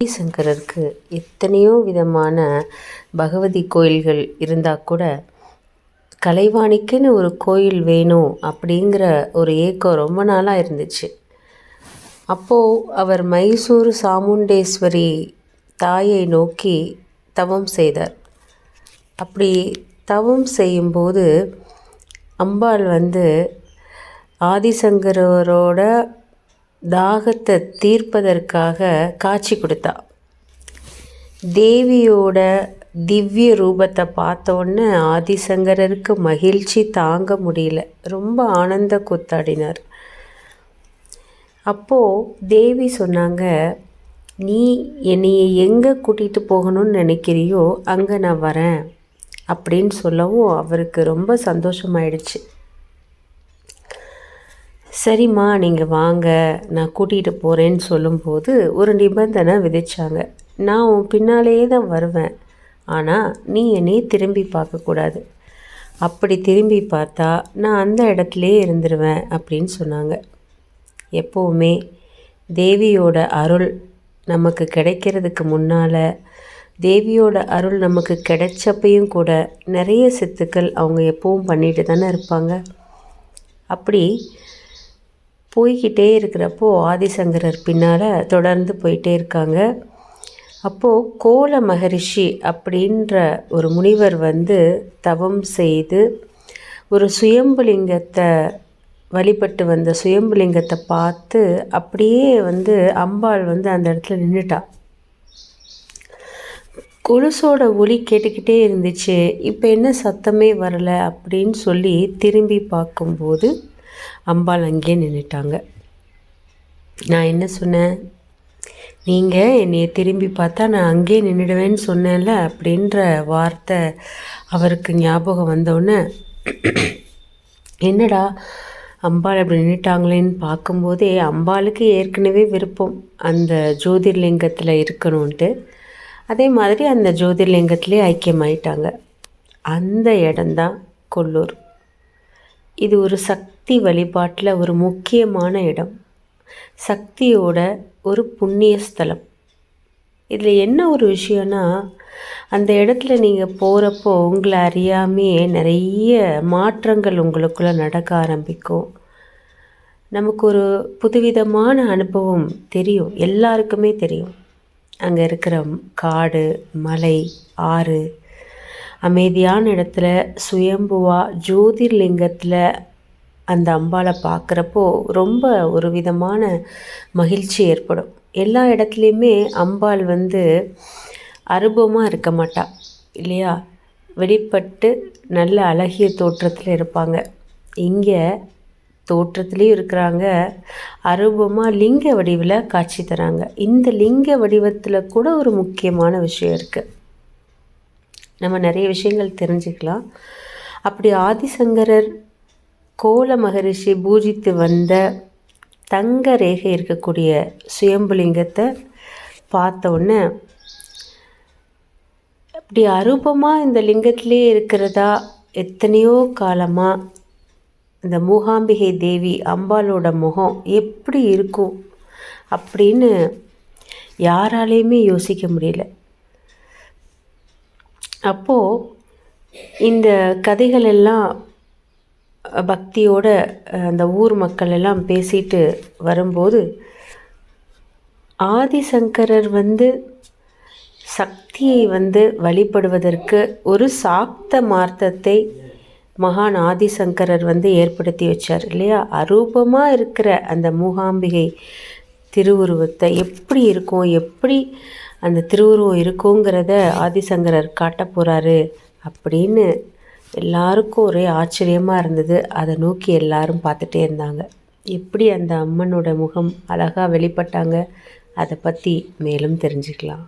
ஆதிசங்கரருக்கு எத்தனையோ விதமான பகவதி கோயில்கள் இருந்தால் கூட கலைவாணிக்குன்னு ஒரு கோயில் வேணும் அப்படிங்கிற ஒரு ஏக்கம் ரொம்ப நாளாக இருந்துச்சு. அப்போது அவர் மைசூர் சாமுண்டேஸ்வரி தாயை நோக்கி தவம் செய்தார். அப்படி தவம் செய்யும்போது அம்பாள் ஆதிசங்கரோட தாகத்தை தீர்ப்பதற்காக காட்சி கொடுத்தா. தேவியோட திவ்ய ரூபத்தை பார்த்தோன்னே ஆதிசங்கரருக்கு மகிழ்ச்சி தாங்க முடியல. ரொம்ப ஆனந்த கூத்தாடினார். அப்போது தேவி சொன்னாங்க, நீ என்னையை எங்கே கூட்டிகிட்டு போகணும்னு நினைக்கிறியோ அங்கே நான் வரேன் அப்படின்னு சொல்லவும் அவருக்கு ரொம்ப சந்தோஷமாயிடுச்சு. சரிம்மா நீங்கள் வாங்க, நான் கூட்டிகிட்டு போகிறேன்னு சொல்லும்போது ஒரு நிபந்தனை விதிச்சாங்க. நான் உன் பின்னாலேயே தான் வருவேன், ஆனால் நீ என்னையே திரும்பி பார்க்கக்கூடாது. அப்படி திரும்பி பார்த்தா நான் அந்த இடத்துலையே இருந்துருவேன் அப்படின்னு சொன்னாங்க. எப்போவுமே தேவியோட அருள் நமக்கு கிடைக்கிறதுக்கு முன்னால், தேவியோட அருள் நமக்கு கிடைச்சப்பையும் கூட நிறைய சித்துக்கள் அவங்க எப்பவும் பண்ணிட்டு தானே இருப்பாங்க. அப்படி போய்கிட்டே இருக்கிறப்போ ஆதிசங்கரர் பின்னால் தொடர்ந்து போயிட்டே இருக்காங்க. அப்போது கோல மகரிஷி அப்படின்ற ஒரு முனிவர் தவம் செய்து ஒரு சுயம்புலிங்கத்தை வழிபட்டு வந்த சுயம்புலிங்கத்தை பார்த்து அப்படியே அம்பாள் அந்த இடத்துல நின்றுட்டா. கொலுசோட ஒலி கேட்டுக்கிட்டே இருந்துச்சு. இப்போ என்ன சத்தமே வரலை அப்படின்னு சொல்லி திரும்பி பார்க்கும்போது அம்பாள் அங்கேயே நின்றுட்டாங்க. நான் என்ன சொன்னேன், நீங்கள் என்னையை திரும்பி பார்த்தா நான் அங்கேயே நின்றுடுவேன்னு சொன்னேன்ல அப்படின்ற வார்த்தை அவருக்கு ஞாபகம் வந்தோடனே, என்னடா அம்பாள் அப்படி நின்றுட்டாங்களேன்னு பார்க்கும்போதே அம்பாளுக்கு ஏற்கனவே விருப்பம் அந்த ஜோதிர்லிங்கத்தில் இருக்கணும்ன்ட்டு. அதே மாதிரி அந்த ஜோதிர்லிங்கத்திலே ஐக்கியமாயிட்டாங்க. அந்த இடம்தான் கொல்லூர். இது ஒரு சக்தி வழிபாட்டில் ஒரு முக்கியமான இடம், சக்தியோட ஒரு புண்ணிய ஸ்தலம். இதில் என்ன ஒரு விஷயம்னா, அந்த இடத்துல நீங்கள் போகிறப்போ உங்களை அறியாமே நிறைய மாற்றங்கள் உங்களுக்குள்ளே நடக்க ஆரம்பிக்கும். நமக்கு ஒரு புதுவிதமான அனுபவம் தெரியும், எல்லாருக்குமே தெரியும். அங்கே இருக்கிற காடு, மலை, ஆறு, அமைதியான இடத்துல சுயம்புவா ஜோதிர்லிங்கத்தில் அந்த அம்பாளை பார்க்குறப்போ ரொம்ப ஒரு விதமான மகிழ்ச்சி ஏற்படும். எல்லா இடத்துலையுமே அம்பாள் அரூபமாக இருக்க மாட்டா இல்லையா, வெளிப்பட்டு நல்ல அழகிய தோற்றத்தில் இருப்பாங்க. இங்கே தோற்றத்துலேயும் இருக்கிறாங்க, அரூபமாக லிங்க வடிவில் காட்சி தராங்க. இந்த லிங்க வடிவத்தில் கூட ஒரு முக்கியமான விஷயம் இருக்குது, நம்ம நிறைய விஷயங்கள் தெரிஞ்சுக்கலாம். அப்படி ஆதிசங்கரர் கோல மகரிஷி பூஜித்து வந்த தங்க ரேகை இருக்கக்கூடிய சுயம்புலிங்கத்தை பார்த்தோன்னே, அப்படி அரூபமாக இந்த லிங்கத்திலே இருக்கிறதா எத்தனையோ காலமாக இந்த மூகாம்பிகை தேவி அம்பாளோட முகம் எப்படி இருக்கும் அப்படின்னு யாராலையுமே யோசிக்க முடியல. அப்போது இந்த கதைகள் எல்லாம் பக்தியோட அந்த ஊர் மக்கள் எல்லாம் பேசிட்டு வரும்போது, ஆதிசங்கரர் சக்தியை வழிபடுவதற்கு ஒரு சாக்த மார்த்தத்தை மகான் ஆதிசங்கரர் ஏற்படுத்தி வச்சார் இல்லையா. அரூபமாக இருக்கிற அந்த மூகாம்பிகை திருவுருவத்தை எப்படி இருக்கும், எப்படி அந்த திருவுருவம் இருக்குங்கிறத ஆதிசங்கரர் காட்ட போகிறாரு அப்படின்னு எல்லாருக்கும் ஒரே ஆச்சரியமாக இருந்தது. அதை நோக்கி எல்லாரும் பார்த்துட்டே இருந்தாங்க. எப்படி அந்த அம்மனோட முகம் அழகாக வெளிப்பட்டாங்க, அதை பற்றி மேலும் தெரிஞ்சுக்கலாம்.